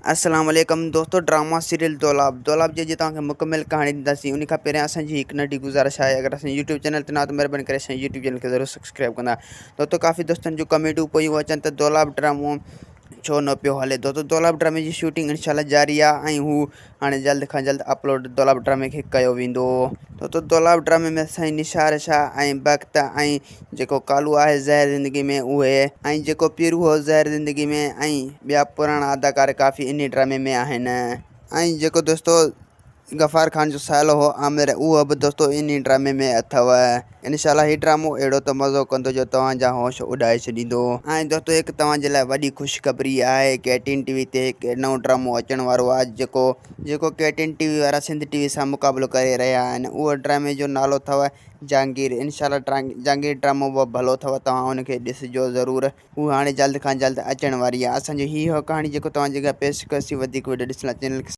अस्सलाम वालेकुम दोस्तों। ड्रामा सीरियल दौलाब दौलाब जी तव्हांखे मुकमिल कहानी ॾींदासीं। उन खां पहिरियां असांजी हिकु नंढी गुज़ारिश आहे, अगरि असांजे यूट्यूब चैनल ते न त महिरबानी करे असांजे यूट्यूब चैनल खे ज़रूरु सब्सक्राइब कंदा। दोस्तों काफ़ी दोस्तनि जूं कमेंटूं पियूं अचनि त दौलाब ड्रामो छो न पियो हले। दोस्तों दौलाब ड्रामे जी शूटिंग इंशाल्लाह जारी आहे ऐं हू हाणे जल्द खां जल्द अपलोड दौलाब ड्रामे खे कयो वेंदो। दोस्तों दौलाब ड्रामे में असांजी निशार शाह ऐं भक्त ऐं जेको कालू आहे ज़हर ज़िंदगी में उहे ऐं जेको पीरू हो ज़हर ज़िंदगी में ऐं ॿिया पुराणा अदाकार काफ़ी इन ड्रामे में आहिनि। ऐं जेको दोस्तों गफ़ार खान जो सालो हो आमिर, उहो बि दोस्तों इन ड्रामे में अथव। इंशाल्लाह हीउ ड्रामो अहिड़ो त मज़ो कंदो जो तव्हांजा होश उॾाए छॾींदो। ऐं दोस्तों हिकु तव्हांजे लाइ वॾी ख़ुशख़बरी आहे, KTN TV ते हिकु नओं ड्रामो अचण वारो आहे जेको KTN TV वारा सिंध TV सां मुक़ाबिलो करे रहिया आहिनि। उहो ड्रामे जो नालो अथव जहांगीर। इंशाल्लाह जहांगीर ड्रामो उहो भलो अथव, तव्हां हुनखे ॾिसिजो ज़रूरु। हू हाणे जल्द खां जल्द अचण वारी आहे। असांजी हीअ कहाणी जेको तव्हांजे पेश कयोसीं, वधीक वीडियो ॾिसण लाइ चैनल खे